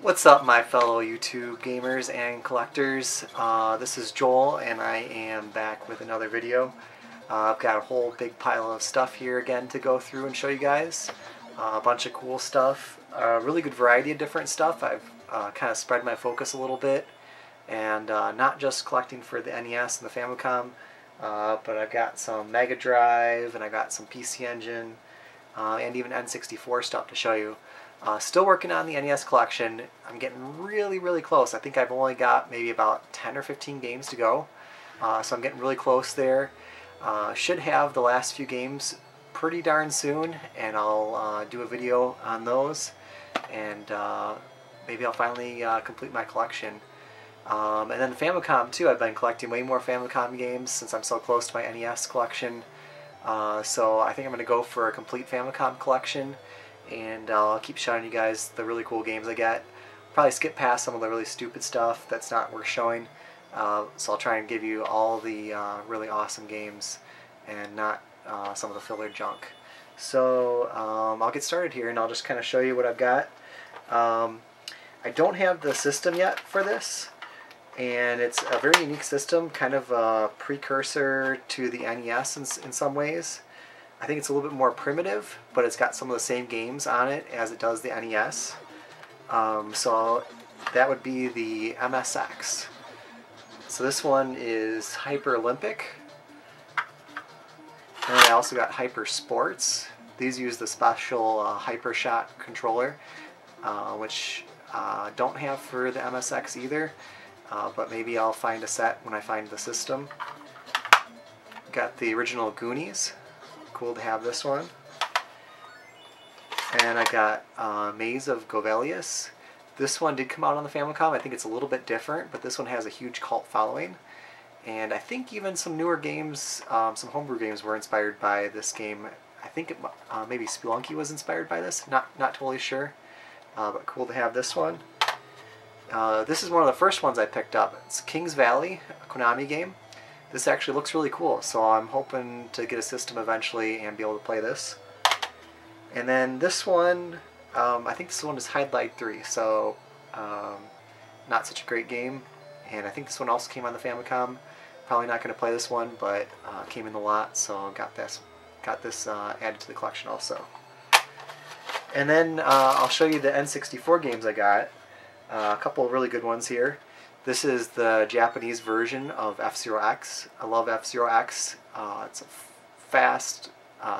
What's up, my fellow YouTube gamers and collectors? This is Joel, and I am back with another video. I've got a whole big pile of stuff here again to go through and show you guys. A bunch of cool stuff, a really good variety of different stuff. I've kind of spread my focus a little bit, and not just collecting for the NES and the Famicom, but I've got some Mega Drive, and I've got some PC Engine, and even N64 stuff to show you. Still working on the NES collection. I'm getting really close. I think I've only got maybe about 10 or 15 games to go. So I'm getting really close there. Should have the last few games pretty darn soon, and I'll do a video on those, and maybe I'll finally complete my collection. And then the Famicom too. I've been collecting way more Famicom games since I'm so close to my NES collection. So I think I'm going to go for a complete Famicom collection, and I'll keep showing you guys the really cool games I get. Probably skip past some of the really stupid stuff that's not worth showing. So I'll try and give you all the really awesome games and not some of the filler junk. So I'll get started here, and I'll just kind of show you what I've got. I don't have the system yet for this, and it's a very unique system, kind of a precursor to the NES in some ways. I think it's a little bit more primitive, but it's got some of the same games on it as it does the NES. So that would be the MSX. So this one is Hyper Olympic. And I also got Hyper Sports. These use the special Hypershot controller, which don't have for the MSX either, but maybe I'll find a set when I find the system. Got the original Goonies. Cool to have this one. And I got Maze of Govelius. This one did come out on the Famicom. I think it's a little bit different, but this one has a huge cult following. And I think even some newer games, some homebrew games, were inspired by this game. I think maybe Spelunky was inspired by this. Not totally sure, but cool to have this one. This is one of the first ones I picked up. It's King's Valley, a Konami game. This actually looks really cool, so I'm hoping to get a system eventually and be able to play this. And then this one, I think this one is Highlight 3, so not such a great game. And I think this one also came on the Famicom. Probably not going to play this one, but came in the lot, so got this added to the collection also. And then I'll show you the N64 games I got. A couple of really good ones here. This is the Japanese version of F-Zero X. I love F-Zero X. It's a fast,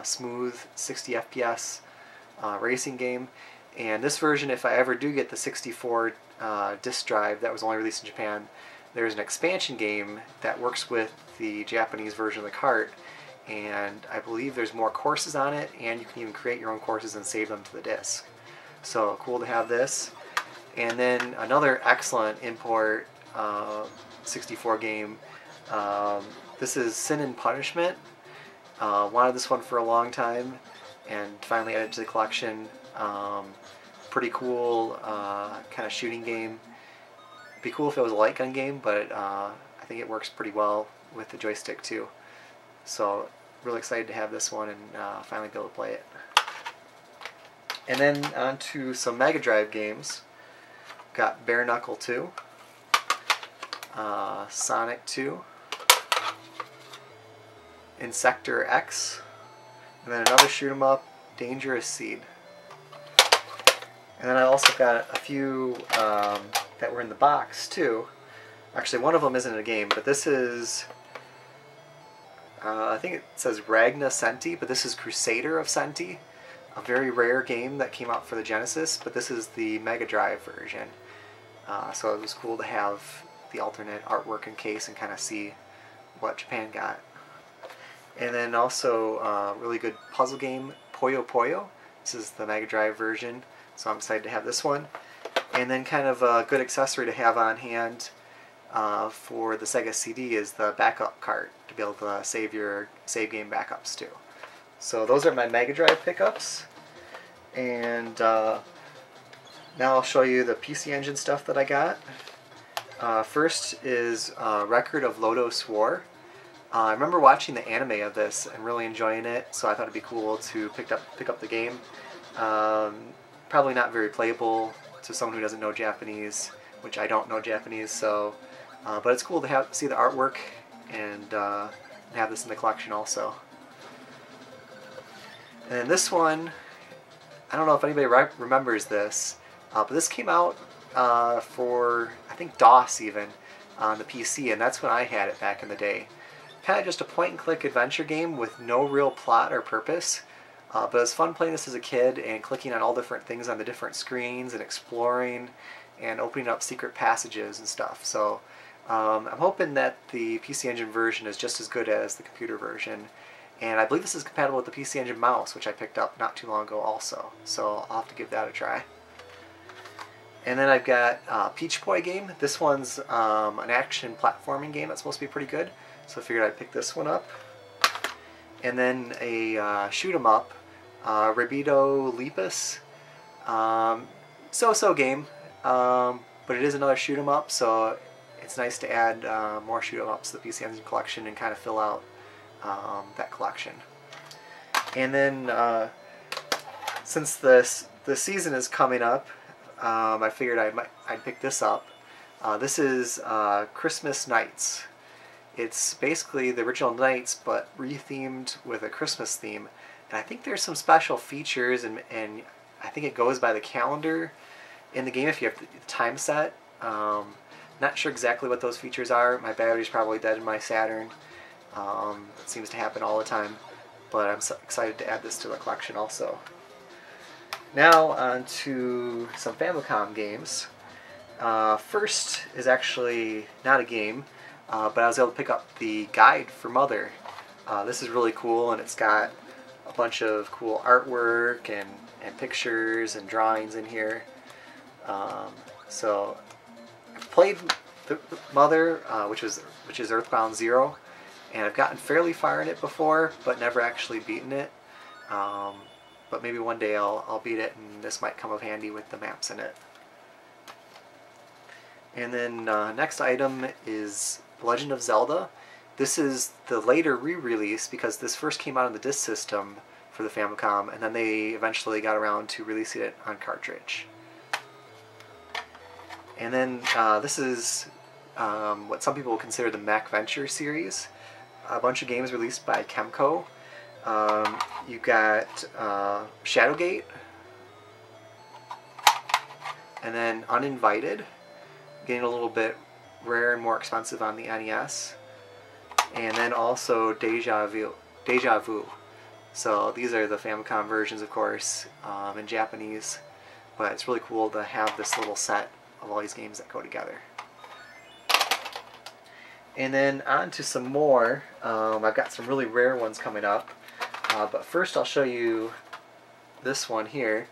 smooth 60 FPS racing game. And this version, if I ever do get the 64 disc drive that was only released in Japan, there's an expansion game that works with the Japanese version of the cart. And I believe there's more courses on it, and you can even create your own courses and save them to the disc. So cool to have this. And then another excellent import 64 game. This is Sin and Punishment. Wanted this one for a long time, and finally added to the collection. Pretty cool kind of shooting game. Be cool if it was a light gun game, but I think it works pretty well with the joystick too. So really excited to have this one and finally be able to play it. And then on to some Mega Drive games. Got Bare Knuckle 2, Sonic 2, Insector X, and then another shoot 'em up, Dangerous Seed. And then I also got a few that were in the box too. Actually, one of them isn't a game, but this is, I think it says Ragna Senti, but this is Crusader of Senti, a very rare game that came out for the Genesis, but this is the Mega Drive version. So it was cool to have the alternate artwork and case and kind of see what Japan got. And then also a really good puzzle game, Puyo Puyo. This is the Mega Drive version, so I'm excited to have this one. And then kind of a good accessory to have on hand for the Sega CD is the backup cart to be able to save your save game backups too. So those are my Mega Drive pickups. And now I'll show you the PC Engine stuff that I got. First is Record of Lodoss War. I remember watching the anime of this and really enjoying it, so I thought it'd be cool to pick up the game. Probably not very playable to someone who doesn't know Japanese, which I don't know Japanese, so but it's cool to see the artwork and have this in the collection also. And then this one, I don't know if anybody remembers this, but this came out for, I think, DOS even, on the PC, and that's when I had it back in the day. Kind of just a point-and-click adventure game with no real plot or purpose, but it was fun playing this as a kid and clicking on all different things on the different screens and exploring and opening up secret passages and stuff. So I'm hoping that the PC Engine version is just as good as the computer version. And I believe this is compatible with the PC Engine mouse, which I picked up not too long ago also. So I'll have to give that a try. And then I've got Peach Boy game. This one's an action platforming game that's supposed to be pretty good. So I figured I'd pick this one up. And then a shoot 'em up, Rabbido Lepus. So-so game, but it is another shoot 'em up, so it's nice to add more shoot 'em ups to the PC Engine collection and kind of fill out that collection. And then since the season is coming up, I figured I'd pick this up. This is Christmas Nights. It's basically the original Nights, but rethemed with a Christmas theme. And I think there's some special features, and I think it goes by the calendar in the game if you have the time set. Not sure exactly what those features are. My battery's probably dead in my Saturn. It seems to happen all the time. But I'm so excited to add this to the collection also. Now on to some Famicom games. First is actually not a game, but I was able to pick up the guide for Mother. This is really cool, and it's got a bunch of cool artwork and pictures and drawings in here. So I've played the Mother, which is Earthbound Zero, and I've gotten fairly far in it before, but never actually beaten it. But maybe one day I'll beat it, and this might come of handy with the maps in it. And then next item is Legend of Zelda. This is the later re-release because this first came out on the disc system for the Famicom, and then they eventually got around to releasing it on cartridge. And then this is what some people consider the MacVenture series. A bunch of games released by Kemco. You've got Shadowgate, and then Uninvited, getting a little bit rare and more expensive on the NES, and then also Deja Vu. So these are the Famicom versions, of course, in Japanese, but it's really cool to have this little set of all these games that go together. And then on to some more. I've got some really rare ones coming up. But first I'll show you this one here.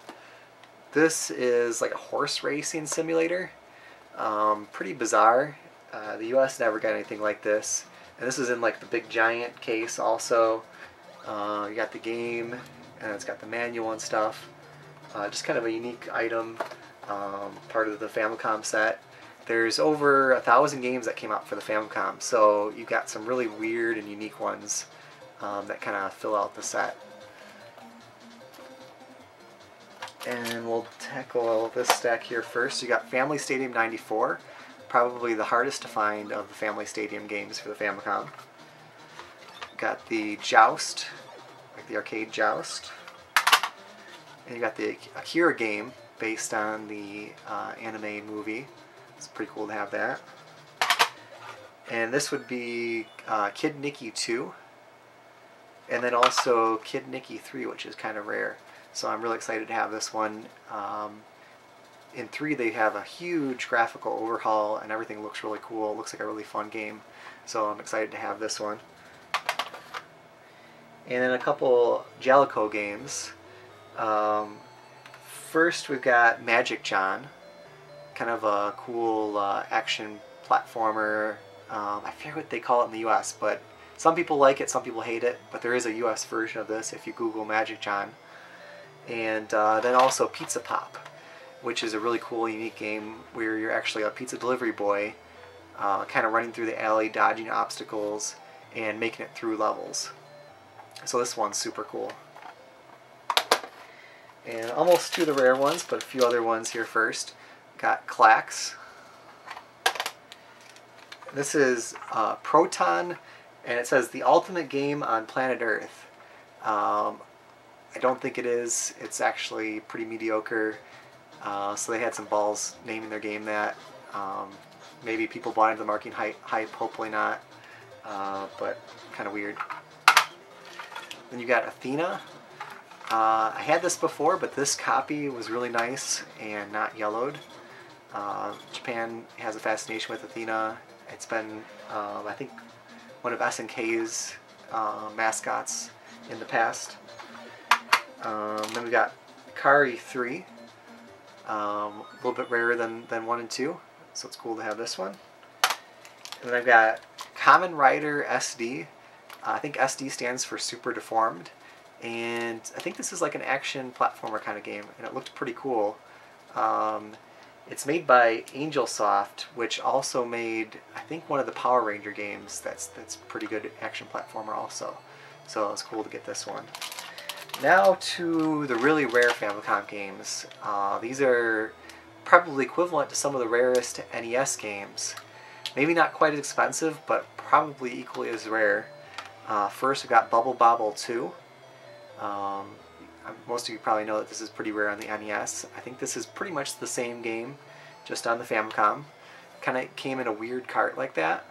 This is like a horse racing simulator. Pretty bizarre. The US never got anything like this. And this is in like the big giant case also. You got the game, and it's got the manual and stuff. Just kind of a unique item, part of the Famicom set. There's over 1,000 games that came out for the Famicom, so you got some really weird and unique ones that kind of fill out the set. And we'll tackle this stack here first. You got Family Stadium 94, probably the hardest to find of the Family Stadium games for the Famicom. Got the Joust, like the arcade Joust. And you got the Akira game based on the anime movie. It's pretty cool to have that. And this would be Kid Nicky 2. And then also Kid Nicky 3, which is kind of rare. So I'm really excited to have this one. In 3 they have a huge graphical overhaul and everything looks really cool. It looks like a really fun game. So I'm excited to have this one. And then a couple Jaleco games. First we've got Magic John. Kind of a cool action platformer. I forget what they call it in the US, but some people like it, some people hate it, but there is a US version of this if you Google Magic John. And then also Pizza Pop, which is a really cool, unique game where you're actually a pizza delivery boy, kind of running through the alley, dodging obstacles, and making it through levels. So this one's super cool. And almost two of the rare ones, but a few other ones here first. Got Klax. This is Proton, and it says the ultimate game on planet Earth. I don't think it is. It's actually pretty mediocre. So they had some balls naming their game that. Maybe people bought into the marketing hype, hopefully not. But kind of weird. Then you got Athena. I had this before, but this copy was really nice and not yellowed. Japan has a fascination with Athena. It's been, I think, one of SNK's mascots in the past. Then we got Kari 3. A little bit rarer than 1 and 2, so it's cool to have this one. And then I've got Kamen Rider SD. I think SD stands for Super Deformed. And I think this is like an action platformer kind of game, and it looked pretty cool. It's made by Angelsoft, which also made, I think, one of the Power Ranger games that's pretty good action platformer also. So it's cool to get this one. Now to the really rare Famicom games. These are probably equivalent to some of the rarest NES games. Maybe not quite as expensive, but probably equally as rare. First, we've got Bubble Bobble 2. Most of you probably know that this is pretty rare on the NES. I think this is pretty much the same game, just on the Famicom. Kind of came in a weird cart like that.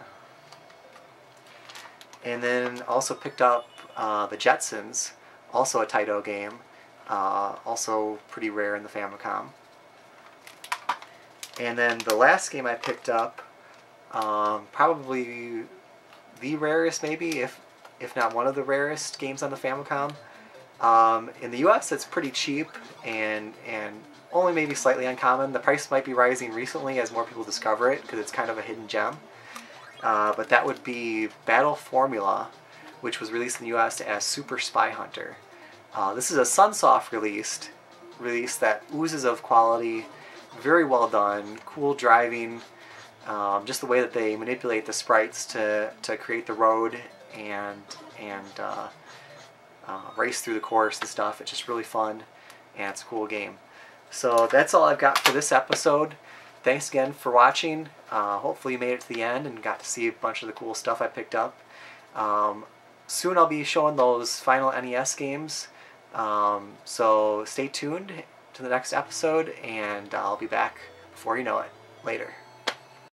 And then also picked up the Jetsons, also a Taito game, also pretty rare in the Famicom. And then the last game I picked up, probably the rarest maybe, if not one of the rarest games on the Famicom. In the US it's pretty cheap and only maybe slightly uncommon. The price might be rising recently as more people discover it because it's kind of a hidden gem. But that would be Battle Formula, which was released in the US as Super Spy Hunter. This is a Sunsoft release that oozes of quality, very well done, cool driving, just the way that they manipulate the sprites to create the road and race through the course and stuff. It's just really fun, and it's a cool game. So that's all I've got for this episode. Thanks again for watching. Hopefully you made it to the end and got to see a bunch of the cool stuff I picked up. Soon I'll be showing those final NES games, so stay tuned to the next episode, and I'll be back before you know it. Later.